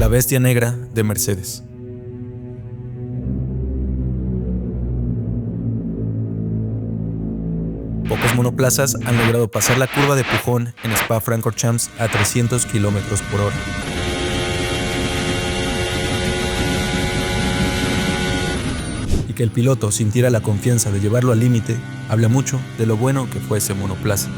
La bestia negra de Mercedes. Pocos monoplazas han logrado pasar la curva de empujón en Spa-Francorchamps a 300 km por hora. Y que el piloto sintiera la confianza de llevarlo al límite, habla mucho de lo bueno que fue ese monoplaza.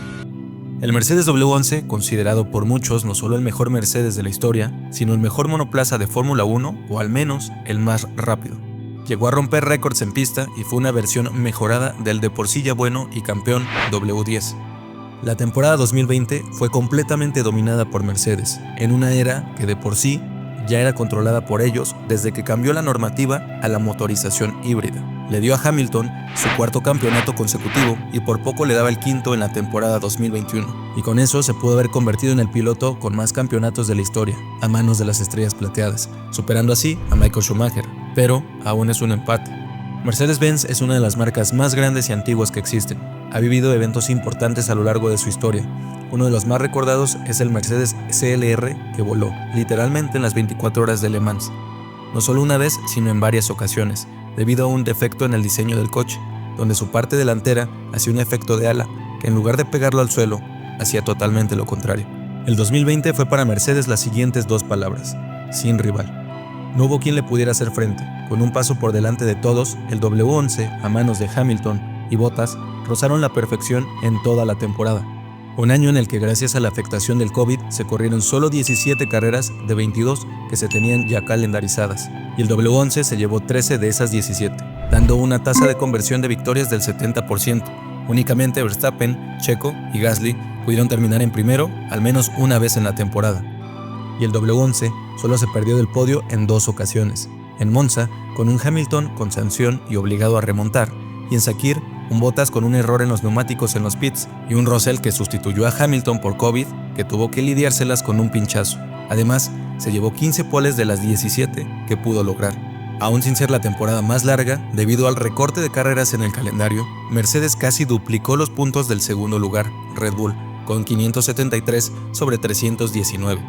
El Mercedes W11, considerado por muchos no solo el mejor Mercedes de la historia, sino el mejor monoplaza de Fórmula 1, o al menos el más rápido. Llegó a romper récords en pista y fue una versión mejorada del de por sí ya bueno y campeón W10. La temporada 2020 fue completamente dominada por Mercedes, en una era que de por sí ya era controlada por ellos desde que cambió la normativa a la motorización híbrida. Le dio a Hamilton su cuarto campeonato consecutivo y por poco le daba el quinto en la temporada 2021. Y con eso se pudo haber convertido en el piloto con más campeonatos de la historia, a manos de las estrellas plateadas, superando así a Michael Schumacher. Pero aún es un empate. Mercedes-Benz es una de las marcas más grandes y antiguas que existen. Ha vivido eventos importantes a lo largo de su historia. Uno de los más recordados es el Mercedes CLR, que voló, literalmente en las 24 horas de Le Mans. No solo una vez, sino en varias ocasiones, debido a un defecto en el diseño del coche, donde su parte delantera hacía un efecto de ala, que en lugar de pegarlo al suelo, hacía totalmente lo contrario. El 2020 fue para Mercedes las siguientes dos palabras: sin rival. No hubo quien le pudiera hacer frente. Con un paso por delante de todos, el W11, a manos de Hamilton y Bottas, rozaron la perfección en toda la temporada. Un año en el que gracias a la afectación del COVID se corrieron solo 17 carreras de 22 que se tenían ya calendarizadas, y el W11 se llevó 13 de esas 17, dando una tasa de conversión de victorias del 70%. Únicamente Verstappen, Checo y Gasly pudieron terminar en primero al menos una vez en la temporada. Y el W11 solo se perdió del podio en 2 ocasiones, en Monza con un Hamilton con sanción y obligado a remontar, y en Sakir un Bottas con un error en los neumáticos en los pits y un Russell que sustituyó a Hamilton por COVID, que tuvo que lidiárselas con un pinchazo. Además, se llevó 15 poles de las 17 que pudo lograr. Aún sin ser la temporada más larga, debido al recorte de carreras en el calendario, Mercedes casi duplicó los puntos del segundo lugar, Red Bull, con 573 sobre 319.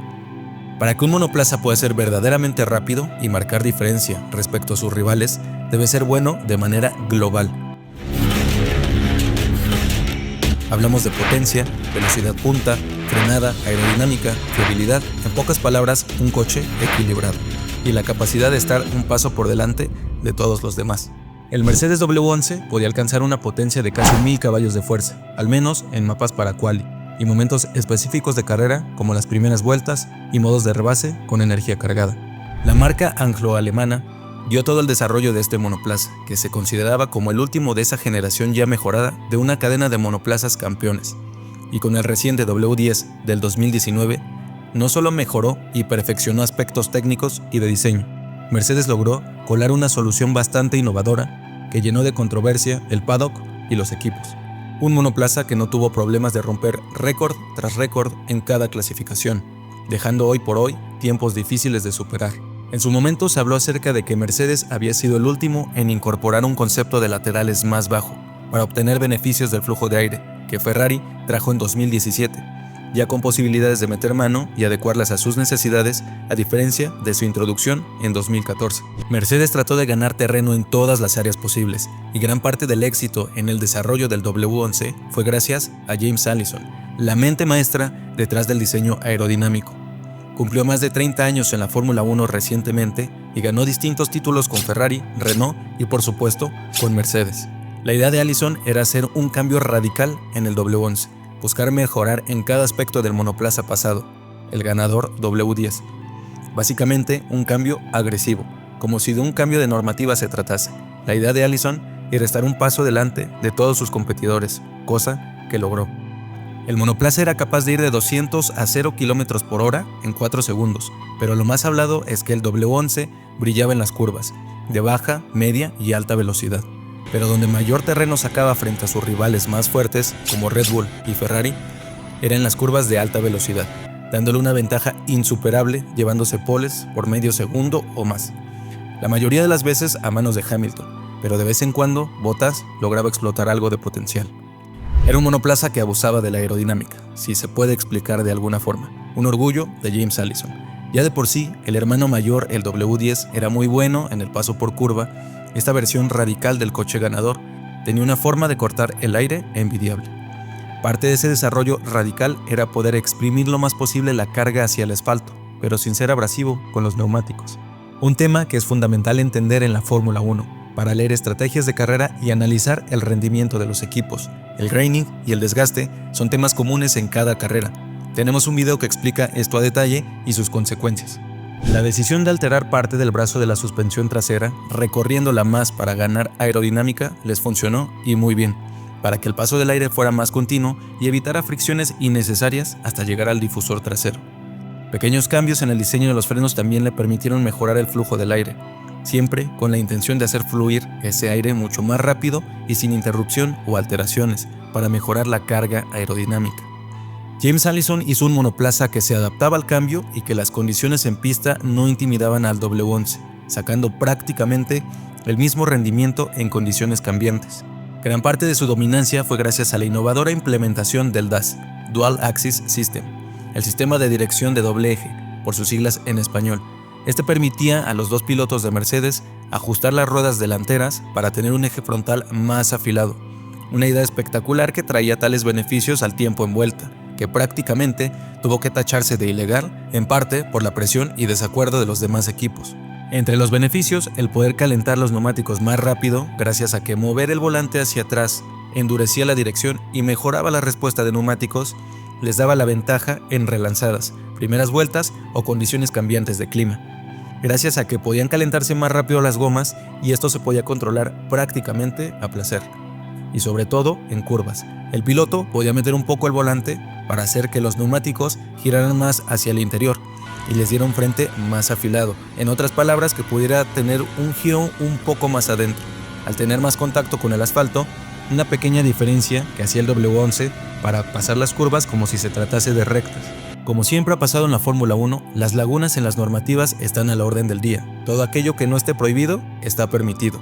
Para que un monoplaza pueda ser verdaderamente rápido y marcar diferencia respecto a sus rivales, debe ser bueno de manera global. Hablamos de potencia, velocidad punta, frenada, aerodinámica, fiabilidad, en pocas palabras, un coche equilibrado, y la capacidad de estar un paso por delante de todos los demás. El Mercedes W11 podía alcanzar una potencia de casi 1000 caballos de fuerza, al menos en mapas para quali, y momentos específicos de carrera como las primeras vueltas y modos de rebase con energía cargada. La marca anglo-alemana dio todo el desarrollo de este monoplaza, que se consideraba como el último de esa generación ya mejorada de una cadena de monoplazas campeones, y con el reciente W10 del 2019, no solo mejoró y perfeccionó aspectos técnicos y de diseño, Mercedes logró colar una solución bastante innovadora que llenó de controversia el paddock y los equipos. Un monoplaza que no tuvo problemas de romper récord tras récord en cada clasificación, dejando hoy por hoy tiempos difíciles de superar. En su momento se habló acerca de que Mercedes había sido el último en incorporar un concepto de laterales más bajo para obtener beneficios del flujo de aire que Ferrari trajo en 2017, ya con posibilidades de meter mano y adecuarlas a sus necesidades, a diferencia de su introducción en 2014. Mercedes trató de ganar terreno en todas las áreas posibles, y gran parte del éxito en el desarrollo del W11 fue gracias a James Allison, la mente maestra detrás del diseño aerodinámico. Cumplió más de 30 años en la Fórmula 1 recientemente y ganó distintos títulos con Ferrari, Renault y por supuesto con Mercedes. La idea de Allison era hacer un cambio radical en el W11, buscar mejorar en cada aspecto del monoplaza pasado, el ganador W10. Básicamente un cambio agresivo, como si de un cambio de normativa se tratase. La idea de Allison era estar un paso delante de todos sus competidores, cosa que logró. El monoplaza era capaz de ir de 200 a 0 km por hora en 4 segundos, pero lo más hablado es que el W11 brillaba en las curvas, de baja, media y alta velocidad. Pero donde mayor terreno sacaba frente a sus rivales más fuertes, como Red Bull y Ferrari, era en las curvas de alta velocidad, dándole una ventaja insuperable, llevándose poles por medio segundo o más. La mayoría de las veces a manos de Hamilton, pero de vez en cuando Bottas lograba explotar algo de potencial. Era un monoplaza que abusaba de la aerodinámica, si se puede explicar de alguna forma, un orgullo de James Allison. Ya de por sí, el hermano mayor, el W10, era muy bueno en el paso por curva. Esta versión radical del coche ganador tenía una forma de cortar el aire envidiable. Parte de ese desarrollo radical era poder exprimir lo más posible la carga hacia el asfalto, pero sin ser abrasivo con los neumáticos. Un tema que es fundamental entender en la Fórmula 1, para leer estrategias de carrera y analizar el rendimiento de los equipos. El graining y el desgaste son temas comunes en cada carrera. Tenemos un video que explica esto a detalle y sus consecuencias. La decisión de alterar parte del brazo de la suspensión trasera, recorriéndola más para ganar aerodinámica, les funcionó y muy bien, para que el paso del aire fuera más continuo y evitara fricciones innecesarias hasta llegar al difusor trasero. Pequeños cambios en el diseño de los frenos también le permitieron mejorar el flujo del aire, siempre con la intención de hacer fluir ese aire mucho más rápido y sin interrupción o alteraciones, para mejorar la carga aerodinámica. James Allison hizo un monoplaza que se adaptaba al cambio y que las condiciones en pista no intimidaban al W11, sacando prácticamente el mismo rendimiento en condiciones cambiantes. Gran parte de su dominancia fue gracias a la innovadora implementación del DAS, Dual Axis System, el sistema de dirección de doble eje, por sus siglas en español. Este permitía a los dos pilotos de Mercedes ajustar las ruedas delanteras para tener un eje frontal más afilado, una idea espectacular que traía tales beneficios al tiempo en vuelta, que prácticamente tuvo que tacharse de ilegal, en parte por la presión y desacuerdo de los demás equipos. Entre los beneficios, el poder calentar los neumáticos más rápido, gracias a que mover el volante hacia atrás endurecía la dirección y mejoraba la respuesta de neumáticos, les daba la ventaja en relanzadas, primeras vueltas o condiciones cambiantes de clima. Gracias a que podían calentarse más rápido las gomas y esto se podía controlar prácticamente a placer. Y sobre todo en curvas. El piloto podía meter un poco el volante para hacer que los neumáticos giraran más hacia el interior y les diera un frente más afilado. En otras palabras, que pudiera tener un giro un poco más adentro. Al tener más contacto con el asfalto, una pequeña diferencia que hacía el W11 para pasar las curvas como si se tratase de rectas. Como siempre ha pasado en la Fórmula 1, las lagunas en las normativas están a la orden del día. Todo aquello que no esté prohibido está permitido.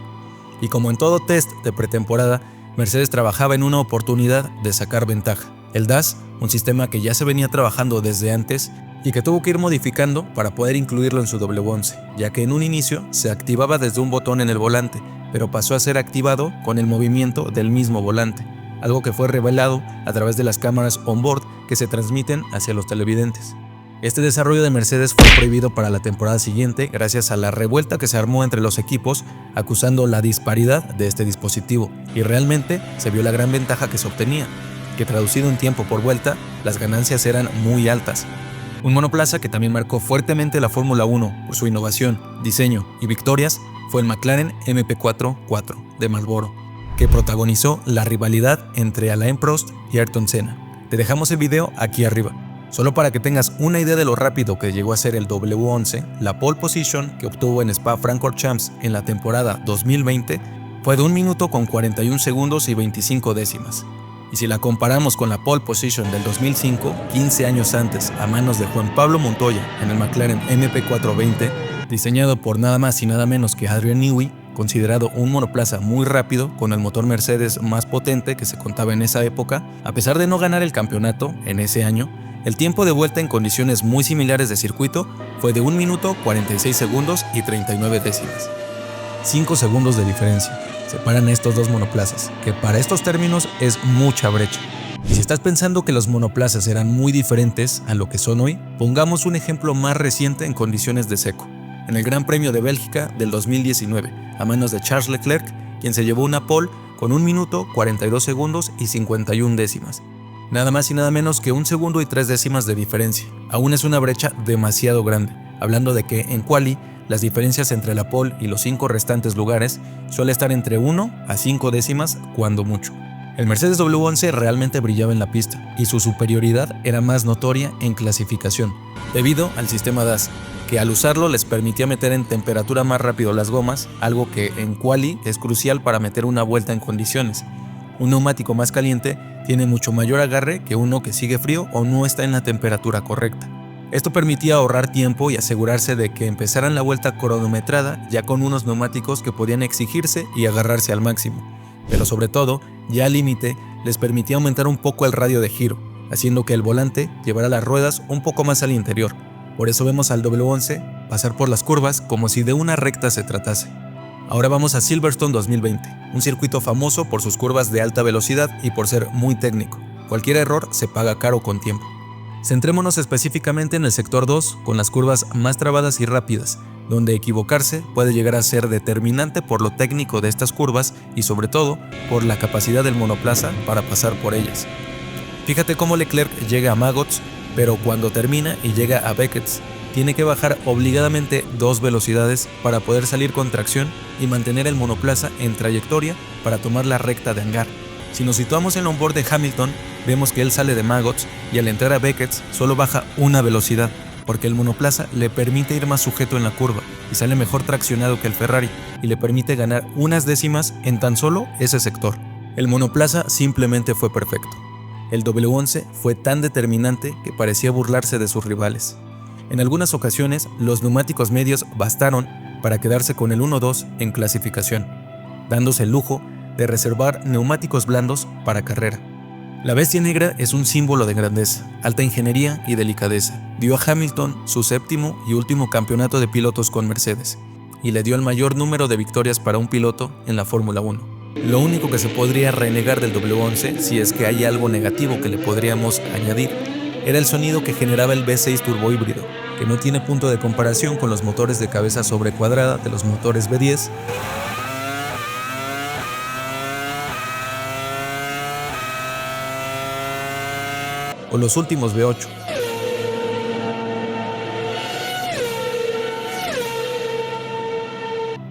Y como en todo test de pretemporada, Mercedes trabajaba en una oportunidad de sacar ventaja. El DAS, un sistema que ya se venía trabajando desde antes y que tuvo que ir modificando para poder incluirlo en su W11, ya que en un inicio se activaba desde un botón en el volante, pero pasó a ser activado con el movimiento del mismo volante, algo que fue revelado a través de las cámaras on-board que se transmiten hacia los televidentes. Este desarrollo de Mercedes fue prohibido para la temporada siguiente gracias a la revuelta que se armó entre los equipos acusando la disparidad de este dispositivo, y realmente se vio la gran ventaja que se obtenía, que traducido en tiempo por vuelta, las ganancias eran muy altas. Un monoplaza que también marcó fuertemente la Fórmula 1 por su innovación, diseño y victorias fue el McLaren MP4 de Marlboro, que protagonizó la rivalidad entre Alain Prost y Ayrton Senna. Te dejamos el video aquí arriba. Solo para que tengas una idea de lo rápido que llegó a ser el W11, la pole position que obtuvo en Spa-Francorchamps en la temporada 2020 fue de 1 minuto con 41 segundos y 25 décimas. Y si la comparamos con la pole position del 2005, 15 años antes, a manos de Juan Pablo Montoya en el McLaren MP420, diseñado por nada más y nada menos que Adrian Newey, considerado un monoplaza muy rápido con el motor Mercedes más potente que se contaba en esa época, a pesar de no ganar el campeonato en ese año, el tiempo de vuelta en condiciones muy similares de circuito fue de 1 minuto 46 segundos y 39 décimas. 5 segundos de diferencia separan a estos dos monoplazas, que para estos términos es mucha brecha. Y si estás pensando que los monoplazas eran muy diferentes a lo que son hoy, pongamos un ejemplo más reciente en condiciones de seco. En el Gran Premio de Bélgica del 2019, a manos de Charles Leclerc, quien se llevó una pole con 1 minuto 42 segundos y 51 décimas. Nada más y nada menos que 1 segundo y 3 décimas de diferencia. Aún es una brecha demasiado grande, hablando de que en quali las diferencias entre la pole y los 5 restantes lugares suele estar entre 1 a 5 décimas cuando mucho. El Mercedes W11 realmente brillaba en la pista y su superioridad era más notoria en clasificación, debido al sistema DAS, que al usarlo les permitía meter en temperatura más rápido las gomas, algo que en quali es crucial para meter una vuelta en condiciones. Un neumático más caliente tiene mucho mayor agarre que uno que sigue frío o no está en la temperatura correcta. Esto permitía ahorrar tiempo y asegurarse de que empezaran la vuelta cronometrada ya con unos neumáticos que podían exigirse y agarrarse al máximo. Pero sobre todo, ya al límite, les permitía aumentar un poco el radio de giro, haciendo que el volante llevara las ruedas un poco más al interior, Por eso vemos al W11 pasar por las curvas como si de una recta se tratase. Ahora vamos a Silverstone 2020, un circuito famoso por sus curvas de alta velocidad y por ser muy técnico. Cualquier error se paga caro con tiempo. Centrémonos específicamente en el sector 2 con las curvas más trabadas y rápidas, donde equivocarse puede llegar a ser determinante por lo técnico de estas curvas y sobre todo por la capacidad del monoplaza para pasar por ellas. Fíjate cómo Leclerc llega a Maggots, pero cuando termina y llega a Beckett, tiene que bajar obligadamente 2 velocidades para poder salir con tracción y mantener el monoplaza en trayectoria para tomar la recta de hangar. Si nos situamos en el onboard de Hamilton, vemos que él sale de Maggots y al entrar a Beckett solo baja una velocidad, porque el monoplaza le permite ir más sujeto en la curva y sale mejor traccionado que el Ferrari y le permite ganar unas décimas en tan solo ese sector. El monoplaza simplemente fue perfecto. El W11 fue tan determinante que parecía burlarse de sus rivales. En algunas ocasiones, los neumáticos medios bastaron para quedarse con el 1-2 en clasificación, dándose el lujo de reservar neumáticos blandos para carrera. La bestia negra es un símbolo de grandeza, alta ingeniería y delicadeza. Dio a Hamilton su 7º y último campeonato de pilotos con Mercedes, y le dio el mayor número de victorias para un piloto en la Fórmula 1. Lo único que se podría renegar del W11, si es que hay algo negativo que le podríamos añadir, era el sonido que generaba el V6 turbohíbrido, que no tiene punto de comparación con los motores de cabeza sobrecuadrada de los motores V10, o los últimos V8.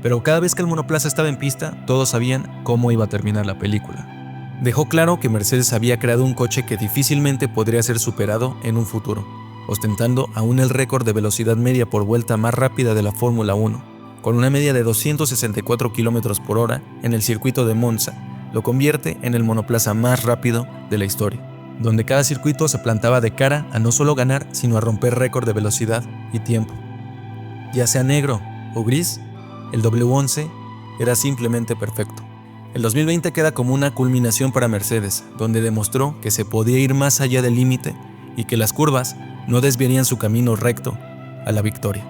Pero cada vez que el monoplaza estaba en pista, todos sabían cómo iba a terminar la película. Dejó claro que Mercedes había creado un coche que difícilmente podría ser superado en un futuro, ostentando aún el récord de velocidad media por vuelta más rápida de la Fórmula 1, con una media de 264 km por hora en el circuito de Monza. Lo convierte en el monoplaza más rápido de la historia, donde cada circuito se plantaba de cara a no solo ganar, sino a romper récord de velocidad y tiempo. Ya sea negro o gris, el W11 era simplemente perfecto. El 2020 queda como una culminación para Mercedes, donde demostró que se podía ir más allá del límite y que las curvas no desviarían su camino recto a la victoria.